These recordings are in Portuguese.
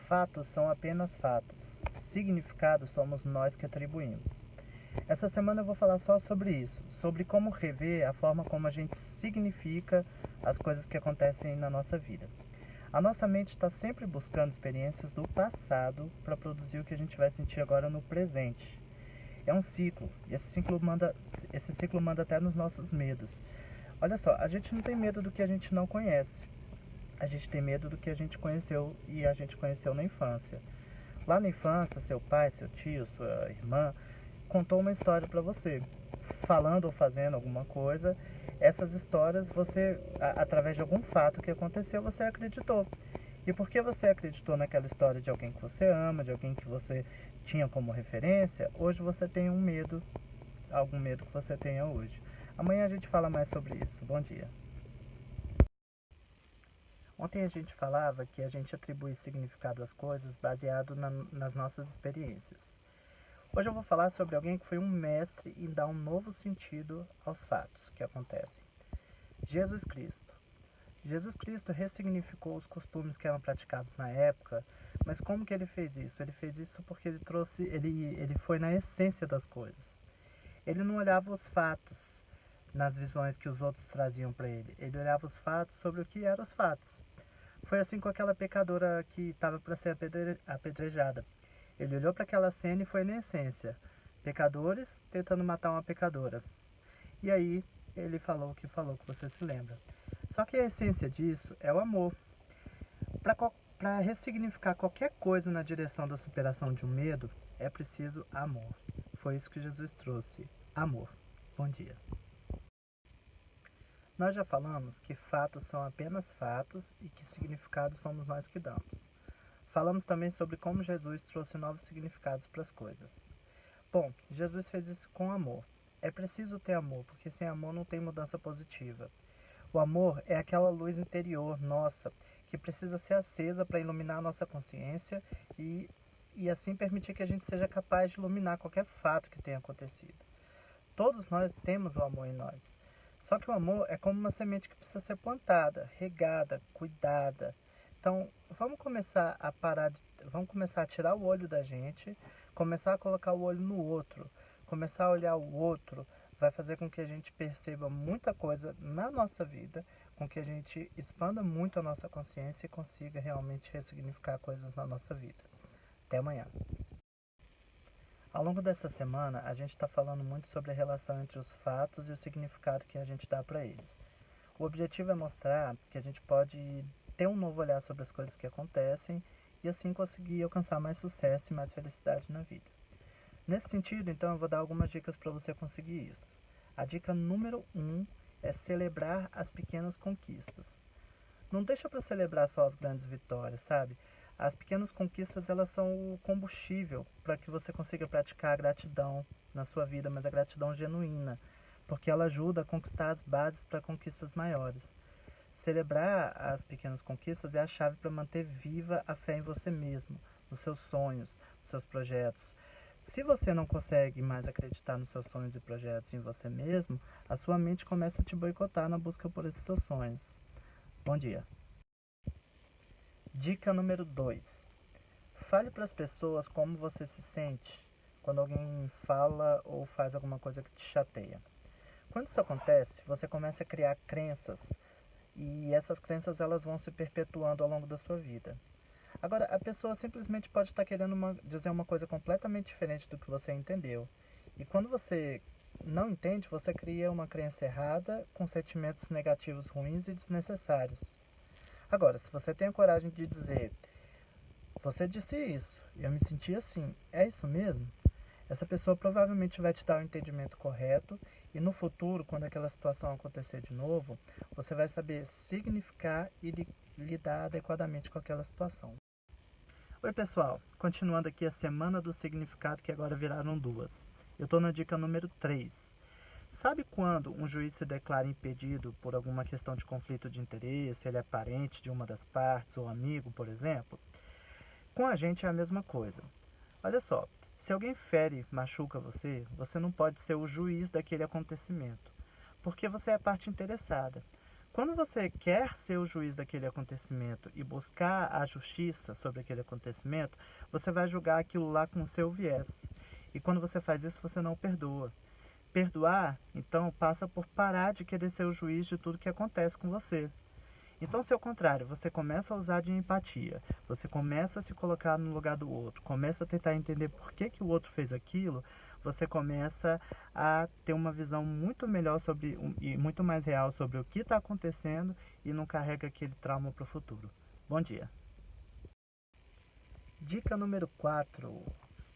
Fatos são apenas fatos. Significados somos nós que atribuímos. Essa semana eu vou falar só sobre isso, sobre como rever a forma como a gente significa as coisas que acontecem na nossa vida. A nossa mente está sempre buscando experiências do passado para produzir o que a gente vai sentir agora no presente. É um ciclo, e esse ciclo manda até nos nossos medos. Olha só, a gente não tem medo do que a gente não conhece. A gente tem medo do que a gente conheceu e a gente conheceu na infância. Lá na infância, seu pai, seu tio, sua irmã contou uma história para você, falando ou fazendo alguma coisa. Essas histórias você, através de algum fato que aconteceu, você acreditou. E porque você acreditou naquela história de alguém que você ama, de alguém que você tinha como referência, hoje você tem um medo, algum medo que você tenha hoje. Amanhã a gente fala mais sobre isso. Bom dia. Ontem a gente falava que a gente atribui significado às coisas baseado nas nossas experiências. Hoje eu vou falar sobre alguém que foi um mestre em dar um novo sentido aos fatos que acontecem. Jesus Cristo. Jesus Cristo ressignificou os costumes que eram praticados na época, mas como que ele fez isso? Ele fez isso porque ele foi na essência das coisas. Ele não olhava os fatos nas visões que os outros traziam para ele. Ele olhava os fatos sobre o que eram os fatos. Foi assim com aquela pecadora que estava para ser apedrejada. Ele olhou para aquela cena e foi na essência. Pecadores tentando matar uma pecadora. E aí ele falou o que você se lembra. Só que a essência disso é o amor. Para ressignificar qualquer coisa na direção da superação de um medo, é preciso amor. Foi isso que Jesus trouxe. Amor. Bom dia. Nós já falamos que fatos são apenas fatos e que significados somos nós que damos. Falamos também sobre como Jesus trouxe novos significados para as coisas. Bom, Jesus fez isso com amor. É preciso ter amor, porque sem amor não tem mudança positiva. O amor é aquela luz interior nossa que precisa ser acesa para iluminar a nossa consciência e assim permitir que a gente seja capaz de iluminar qualquer fato que tenha acontecido. Todos nós temos o amor em nós. Só que o amor é como uma semente que precisa ser plantada, regada, cuidada. Então, vamos começar a tirar o olho da gente, começar a colocar o olho no outro, começar a olhar o outro, vai fazer com que a gente perceba muita coisa na nossa vida, com que a gente expanda muito a nossa consciência e consiga realmente ressignificar coisas na nossa vida. Até amanhã. Ao longo dessa semana, a gente está falando muito sobre a relação entre os fatos e o significado que a gente dá para eles. O objetivo é mostrar que a gente pode ter um novo olhar sobre as coisas que acontecem e assim conseguir alcançar mais sucesso e mais felicidade na vida. Nesse sentido, então, eu vou dar algumas dicas para você conseguir isso. A dica número 1 é celebrar as pequenas conquistas. Não deixa para celebrar só as grandes vitórias, sabe? As pequenas conquistas, elas são o combustível para que você consiga praticar a gratidão na sua vida, mas a gratidão genuína, porque ela ajuda a conquistar as bases para conquistas maiores. Celebrar as pequenas conquistas é a chave para manter viva a fé em você mesmo, nos seus sonhos, nos seus projetos. Se você não consegue mais acreditar nos seus sonhos e projetos em você mesmo, a sua mente começa a te boicotar na busca por esses seus sonhos. Bom dia. Dica número 2. Fale para as pessoas como você se sente quando alguém fala ou faz alguma coisa que te chateia. Quando isso acontece, você começa a criar crenças e essas crenças elas vão se perpetuando ao longo da sua vida. Agora, a pessoa simplesmente pode estar querendo dizer uma coisa completamente diferente do que você entendeu. E quando você não entende, você cria uma crença errada com sentimentos negativos ruins e desnecessários. Agora, se você tem a coragem de dizer, você disse isso, e eu me senti assim, é isso mesmo? Essa pessoa provavelmente vai te dar o entendimento correto e no futuro, quando aquela situação acontecer de novo, você vai saber significar e lidar adequadamente com aquela situação. Oi pessoal, continuando aqui a semana do significado que agora viraram 2. Eu estou na dica número 3. Sabe quando um juiz se declara impedido por alguma questão de conflito de interesse, ele é parente de uma das partes ou amigo, por exemplo? Com a gente é a mesma coisa. Olha só, se alguém fere, machuca você, você não pode ser o juiz daquele acontecimento, porque você é a parte interessada. Quando você quer ser o juiz daquele acontecimento e buscar a justiça sobre aquele acontecimento, você vai julgar aquilo lá com o seu viés. E quando você faz isso, você não perdoa. Perdoar, então, passa por parar de querer ser o juiz de tudo que acontece com você. Então, se ao contrário, você começa a usar de empatia, você começa a se colocar no lugar do outro, começa a tentar entender por que, que o outro fez aquilo, você começa a ter uma visão muito melhor sobre e muito mais real sobre o que está acontecendo e não carrega aquele trauma para o futuro. Bom dia. Dica número 4.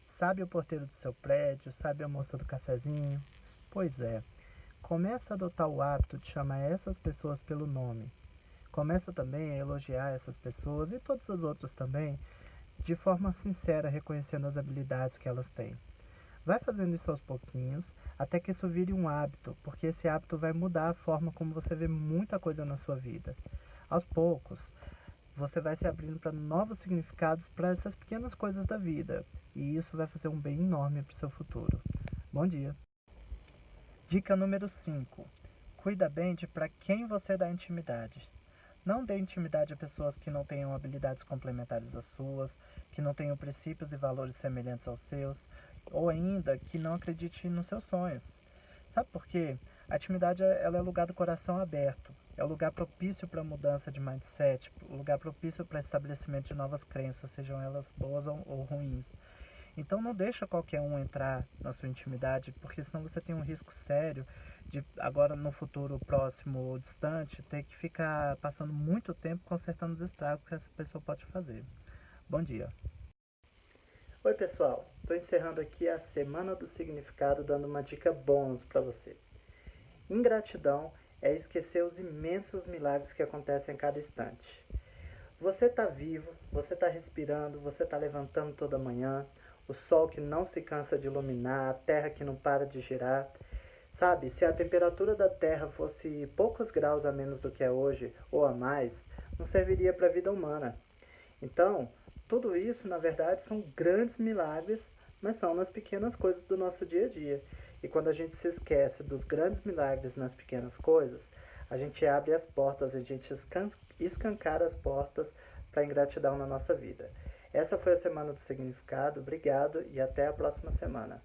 Sabe o porteiro do seu prédio? Sabe a moça do cafezinho? Pois é, começa a adotar o hábito de chamar essas pessoas pelo nome. Começa também a elogiar essas pessoas e todas as outras também, de forma sincera, reconhecendo as habilidades que elas têm. Vai fazendo isso aos pouquinhos, até que isso vire um hábito, porque esse hábito vai mudar a forma como você vê muita coisa na sua vida. Aos poucos, você vai se abrindo para novos significados para essas pequenas coisas da vida, e isso vai fazer um bem enorme para o seu futuro. Bom dia! Dica número 5. Cuida bem de para quem você dá intimidade. Não dê intimidade a pessoas que não tenham habilidades complementares às suas, que não tenham princípios e valores semelhantes aos seus, ou ainda que não acredite nos seus sonhos. Sabe por quê? A intimidade ela é lugar do coração aberto, é o lugar propício para mudança de mindset, o lugar propício para estabelecimento de novas crenças, sejam elas boas ou ruins. Então não deixa qualquer um entrar na sua intimidade, porque senão você tem um risco sério de agora no futuro próximo ou distante ter que ficar passando muito tempo consertando os estragos que essa pessoa pode fazer. Bom dia. Oi pessoal, estou encerrando aqui a Semana do Significado dando uma dica bônus para você. Ingratidão é esquecer os imensos milagres que acontecem a cada instante. Você está vivo, você está respirando, você está levantando toda manhã, o sol que não se cansa de iluminar, a terra que não para de girar. Sabe, se a temperatura da terra fosse poucos graus a menos do que é hoje, ou a mais, não serviria para a vida humana. Então, tudo isso, na verdade, são grandes milagres, mas são nas pequenas coisas do nosso dia a dia. E quando a gente se esquece dos grandes milagres nas pequenas coisas, a gente abre as portas, a gente escancara as portas para a ingratidão na nossa vida. Essa foi a Semana do Significado. Obrigado e até a próxima semana.